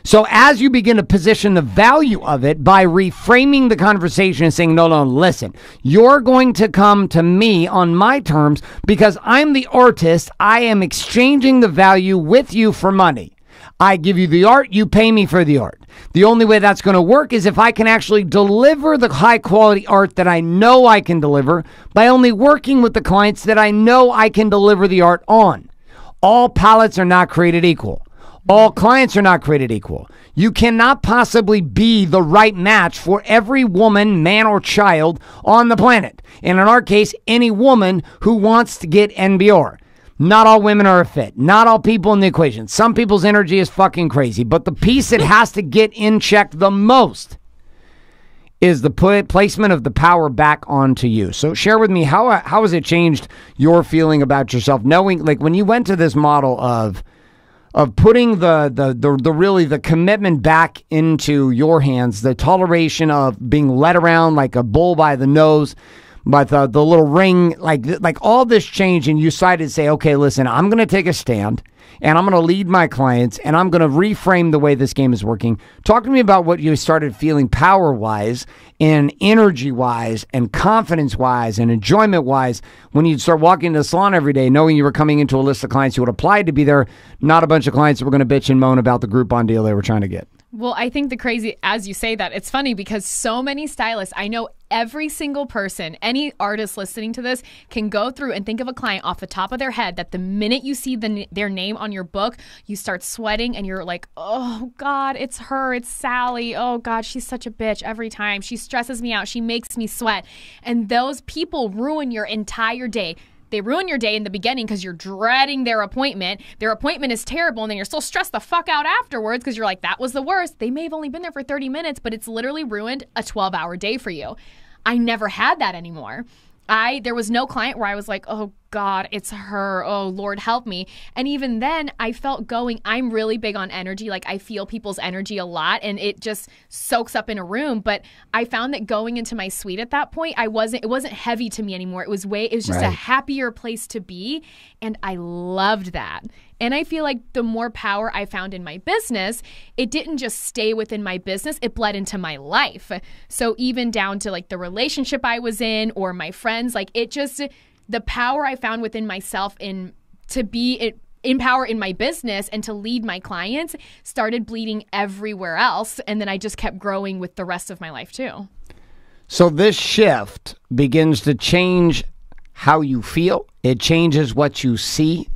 So as you begin to position the value of it by reframing the conversation and saying, no, listen, you're going to come to me on my terms because I'm the artist. I am exchanging the value with you for money. I give you the art, you pay me for the art. The only way that's going to work is if I can actually deliver the high quality art that I know I can deliver by only working with the clients that I know I can deliver the art on. All palettes are not created equal. All clients are not created equal. You cannot possibly be the right match for every woman, man, or child on the planet. And in our case, any woman who wants to get NBR. Not all women are a fit. Not all people in the equation. Some people's energy is fucking crazy. But the piece that has to get in check the most is the placement of the power back onto you. So share with me, how has it changed your feeling about yourself? Knowing, like, when you went to this model of putting the commitment back into your hands, the toleration of being led around like a bull by the nose, by the little ring, like all this change, and you decided to say, okay, listen, I'm going to take a stand, and I'm going to lead my clients, and I'm going to reframe the way this game is working. Talk to me about what you started feeling power-wise and energy-wise and confidence-wise and enjoyment-wise when you'd start walking into the salon every day knowing you were coming into a list of clients who would apply to be there, not a bunch of clients that were going to bitch and moan about the Groupon deal they were trying to get. Well, I think the crazy, as you say that, it's funny because so many stylists, I know every single person, any artist listening to this can go through and think of a client off the top of their head that the minute you see their name on your book, you start sweating and you're like, oh God, it's her, it's Sally. Oh God, she's such a bitch every time. She stresses me out. She makes me sweat. And those people ruin your entire day. They ruin your day in the beginning because you're dreading their appointment. Their appointment is terrible, and then you're still stressed the fuck out afterwards because you're like, that was the worst. They may have only been there for 30 minutes, but it's literally ruined a 12-hour day for you. I never had that anymore. There was no client where I was like, oh God, it's her. Oh Lord, help me. And even then I felt I'm really big on energy. Like I feel people's energy a lot and it just soaks up in a room. But I found that going into my suite at that point, it wasn't heavy to me anymore. It was just a happier place to be. And I loved that. And I feel like the more power I found in my business, it didn't just stay within my business, it bled into my life. So even down to like the relationship I was in or my friends, like the power I found within myself to be in power in my business and to lead my clients started bleeding everywhere else. And then I just kept growing with the rest of my life too. So this shift begins to change how you feel. It changes what you see.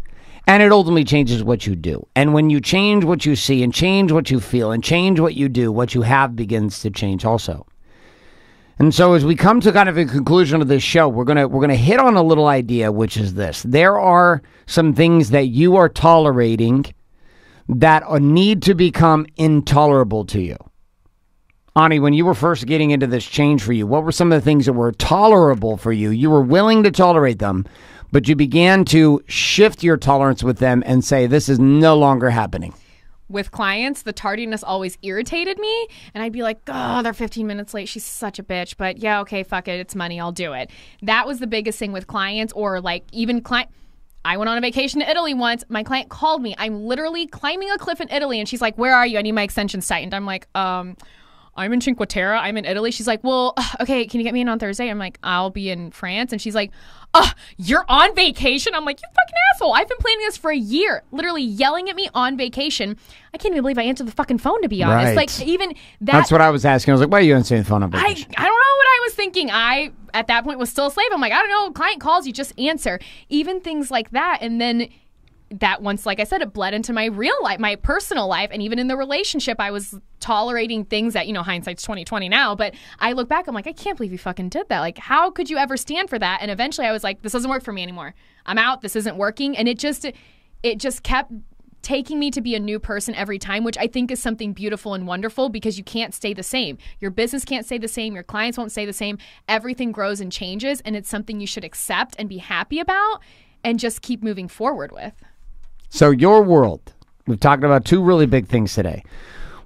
And it ultimately changes what you do. And when you change what you see and change what you feel and change what you do, what you have begins to change also. And so as we come to kind of a conclusion of this show, we're gonna hit on a little idea, which is this. There are some things that you are tolerating that need to become intolerable to you. Ani, when you were first getting into this change for you, what were some of the things that were tolerable for you? You were willing to tolerate them, but you began to shift your tolerance with them and say, this is no longer happening. With clients, the tardiness always irritated me. And I'd be like, oh, they're 15 minutes late. She's such a bitch. But yeah, okay, fuck it. It's money. I'll do it. That was the biggest thing with clients or like even I went on a vacation to Italy once. My client called me. I'm literally climbing a cliff in Italy. And she's like, where are you? I need my extensions tightened. I'm like, I'm in Cinque Terre. I'm in Italy. She's like, well, okay, can you get me in on Thursday? I'm like, I'll be in France. And she's like, you're on vacation? I'm like, you fucking asshole. I've been planning this for a year. Literally yelling at me on vacation. I can't even believe I answered the fucking phone, to be honest. Right. Like, even that. That's what I was asking. I was like, why are you answering the phone on vacation? I don't know what I was thinking. I, at that point, was still a slave. I'm like, I don't know. Client calls, you just answer. Even things like that. And then that once, like I said, it bled into my real life, my personal life. And even in the relationship, I was tolerating things that, hindsight's 20/20 now. But I look back, I'm like, I can't believe you fucking did that. Like, how could you ever stand for that? And eventually I was like, this doesn't work for me anymore. I'm out. This isn't working. And it just kept taking me to be a new person every time, which I think is something beautiful and wonderful, because you can't stay the same. Your business can't stay the same. Your clients won't stay the same. Everything grows and changes, and it's something you should accept and be happy about and just keep moving forward with. So your world, we've talked about two really big things today.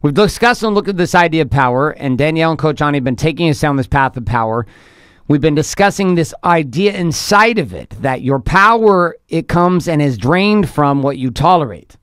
We've discussed and looked at this idea of power, and Danielle and Coach Ani have been taking us down this path of power. We've been discussing this idea inside of it, that your power, it comes and is drained from what you tolerate.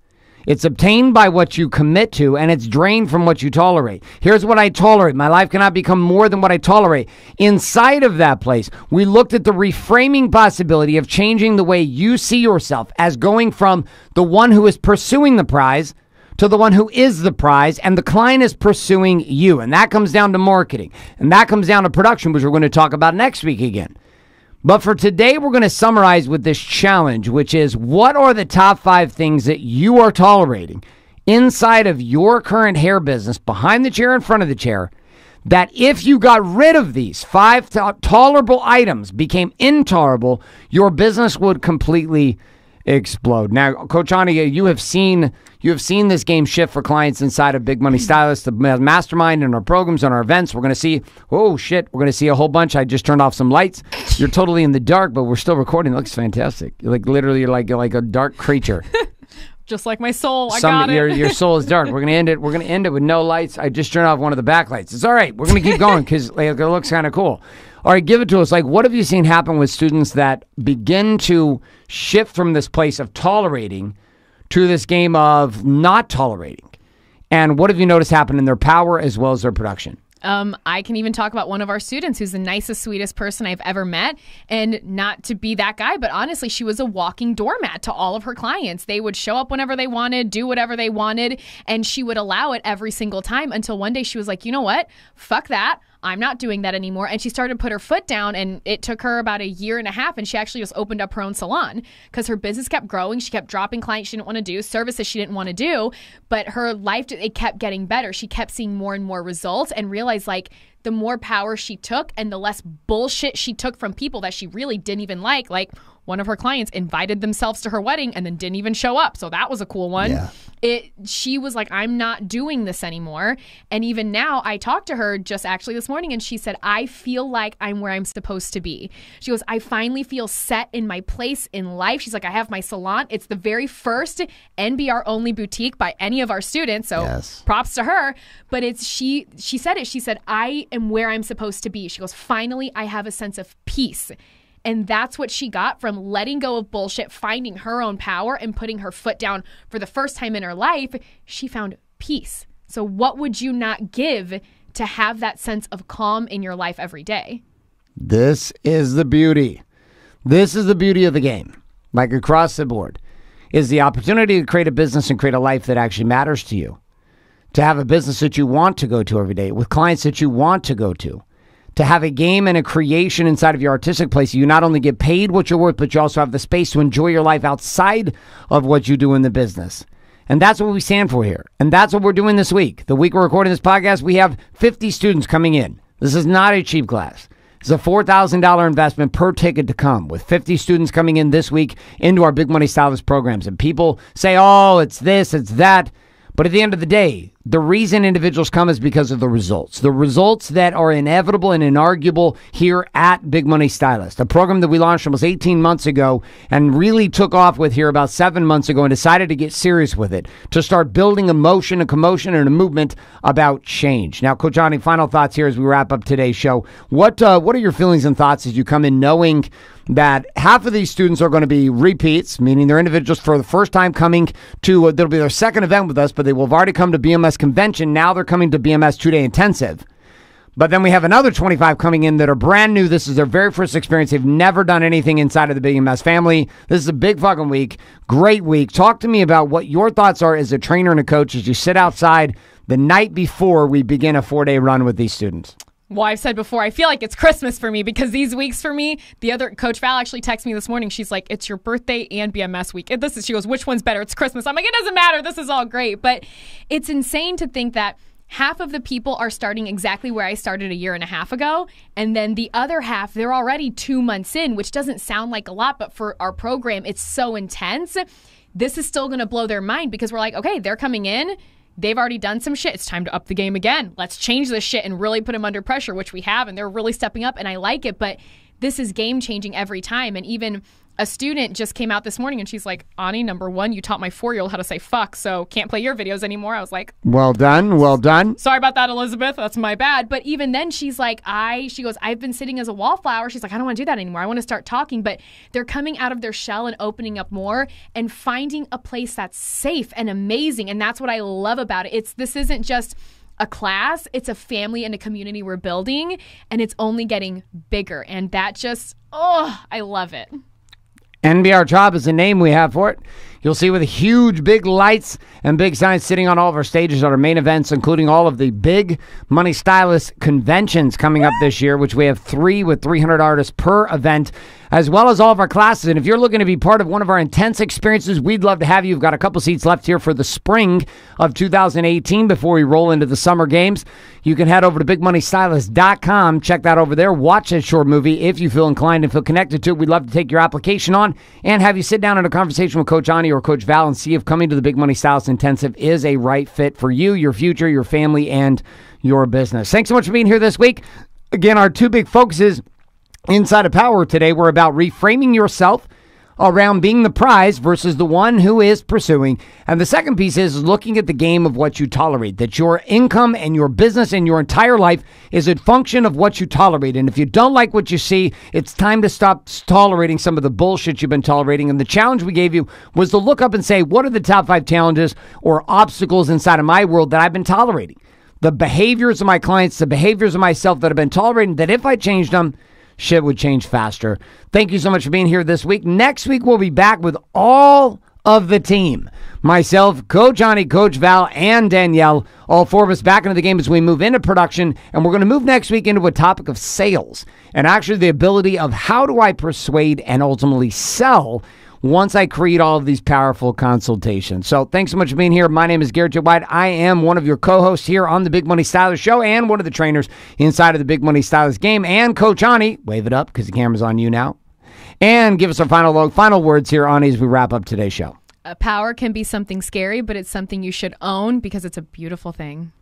It's obtained by what you commit to, and it's drained from what you tolerate. Here's what I tolerate. My life cannot become more than what I tolerate. Inside of that place, we looked at the reframing possibility of changing the way you see yourself as going from the one who is pursuing the prize to the one who is the prize, and the client is pursuing you. And that comes down to marketing. And that comes down to production, which we're going to talk about next week again. But for today, we're going to summarize with this challenge, which is, what are the top 5 things that you are tolerating inside of your current hair business, behind the chair, in front of the chair, that if you got rid of these 5 tolerable items, became intolerable, your business would completely explode. Now, Coach Ani, you have seen this game shift for clients inside of Big Money Stylist, the mastermind, and our programs and our events. We're going to see, we're going to see a whole bunch. I just turned off some lights. You're totally in the dark, but we're still recording. It looks fantastic. You're like literally like a dark creature. Just like my soul. I got it. Your soul is dark. We're going to end it. We're going to end it with no lights. I just turned off one of the backlights. It's all right. We're going to keep going because it looks kind of cool. All right, give it to us. Like, what have you seen happen with students that begin to shift from this place of tolerating to this game of not tolerating? And what have you noticed happen in their power as well as their production? I can even talk about one of our students who's the nicest, sweetest person I've ever met. And not to be that guy, but honestly, she was a walking doormat to all of her clients. They would show up whenever they wanted, do whatever they wanted, and she would allow it every single time, until one day she was like, you know what? Fuck that. I'm not doing that anymore. And she started to put her foot down, and it took her about 1.5 years, and she actually just opened up her own salon because her business kept growing. She kept dropping clients she didn't want to do, services she didn't want to do, but her life, it kept getting better. She kept seeing more and more results, and realized, like, the more power she took and the less bullshit she took from people that she really didn't even like one of her clients invited themselves to her wedding and then didn't even show up. So that was a cool one. Yeah. She was like, I'm not doing this anymore. And even now, I talked to her just actually this morning, and she said, I feel like I'm where I'm supposed to be. She goes, I finally feel set in my place in life. She's like, I have my salon. It's the very first NBR only boutique by any of our students. So yes, props to her. But she said it. She said, I am where I'm supposed to be. She goes, finally, I have a sense of peace. And that's what she got from letting go of bullshit, finding her own power, and putting her foot down for the first time in her life. She found peace. So what would you not give to have that sense of calm in your life every day? This is the beauty. This is the beauty of the game. Like, across the board, is the opportunity to create a business and create a life that actually matters to you. To have a business that you want to go to every day, with clients that you want to go to have a game and a creation inside of your artistic place. You not only get paid what you're worth, but you also have the space to enjoy your life outside of what you do in the business. And that's what we stand for here. And that's what we're doing this week. The week we're recording this podcast, we have 50 students coming in. This is not a cheap class. It's a $4,000 investment per ticket to come, with 50 students coming in this week into our Big Money Stylist programs. And people say, oh, it's this, it's that. But at the end of the day, the reason individuals come is because of the results that are inevitable and inarguable here at Big Money Stylist, a program that we launched almost 18 months ago and really took off with here about 7 months ago, and decided to get serious with it, to start building a motion, a commotion, and a movement about change. Now, Coach Ani, final thoughts here as we wrap up today's show. What are your feelings and thoughts as you come in knowing that half of these students are going to be repeats, meaning they're individuals for the first time coming to, that'll be their second event with us, but they will have already come to BMS convention. Now they're coming to BMS 2-day intensive. But then we have another 25 coming in that are brand new. This is their very first experience. They've never done anything inside of the BMS family. This is a big fucking week. Great week. Talk to me about what your thoughts are as a trainer and a coach as you sit outside the night before we begin a 4-day run with these students. Well, I've said before, I feel like it's Christmas for me, because these weeks for me, the other Coach Val actually texted me this morning. She's like, it's your birthday and BMS week. She goes, which one's better? It's Christmas. I'm like, it doesn't matter. This is all great. But it's insane to think that half of the people are starting exactly where I started a year and a half ago. And then the other half, they're already 2 months in, which doesn't sound like a lot, but for our program, it's so intense. This is still going to blow their mind because we're like, okay, they're coming in. They've already done some shit. It's time to up the game again. Let's change this shit and really put them under pressure, which we have. And they're really stepping up and I like it. But this is game changing every time. And even a student just came out this morning and she's like, Ani, number one, you taught my 4-year-old how to say fuck, so can't play your videos anymore. I was like, well done, well done. Sorry about that, Elizabeth. That's my bad. But even then she's like, she goes, I've been sitting as a wallflower. She's like, I don't want to do that anymore. I want to start talking. But they're coming out of their shell and opening up more and finding a place that's safe and amazing. And that's what I love about it. This isn't just a class, it's a family and a community we're building, and it's only getting bigger. And that just, I love it. NBR Job is the name we have for it. You'll see with huge, big lights and big signs sitting on all of our stages at our main events, including all of the big money stylist conventions coming up this year, which we have 3 with 300 artists per event, as well as all of our classes. And if you're looking to be part of one of our intense experiences, we'd love to have you. We've got a couple seats left here for the spring of 2018 before we roll into the summer games. You can head over to bigmoneystylist.com. Check that over there. Watch that short movie if you feel inclined and feel connected to it. We'd love to take your application on and have you sit down in a conversation with Coach Ani or Coach Val and see if coming to the Big Money Stylist Intensive is a right fit for you, your future, your family, and your business. Thanks so much for being here this week. Again, our 2 big focuses inside of Power today were about reframing yourself around being the prize versus the one who is pursuing. And the second piece is looking at the game of what you tolerate, that your income and your business and your entire life is a function of what you tolerate. And if you don't like what you see, it's time to stop tolerating some of the bullshit you've been tolerating. And the challenge we gave you was to look up and say, what are the top 5 challenges or obstacles inside of my world that I've been tolerating? The behaviors of my clients, the behaviors of myself that I've been tolerating, that if I changed them, shit would change faster. Thank you so much for being here this week. Next week, we'll be back with all of the team. Myself, Coach Ani, Coach Val, and Danielle, all 4 of us back into the game as we move into production. And we're going to move next week into a topic of sales and actually the ability of how do I persuade and ultimately sell once I create all of these powerful consultations. So thanks so much for being here. My name is Garrett J. White. I am one of your co-hosts here on the Big Money Stylist Show and one of the trainers inside of the Big Money Stylist game. And Coach Ani, wave it up because the camera's on you now. And give us our final words here, Ani, as we wrap up today's show. Power can be something scary, but it's something you should own because it's a beautiful thing.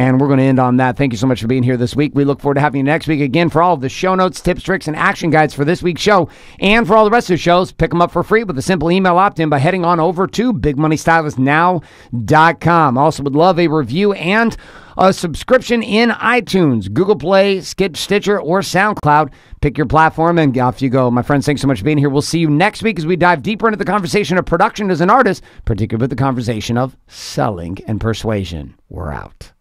And we're going to end on that. Thank you so much for being here this week. We look forward to having you next week again for all of the show notes, tips, tricks, and action guides for this week's show. And for all the rest of the shows, pick them up for free with a simple email opt-in by heading on over to bigmoneystylistnow.com. Also would love a review and a subscription in iTunes, Google Play, Stitcher, or SoundCloud. Pick your platform and off you go. My friends, thanks so much for being here. We'll see you next week as we dive deeper into the conversation of production as an artist, particularly with the conversation of selling and persuasion. We're out.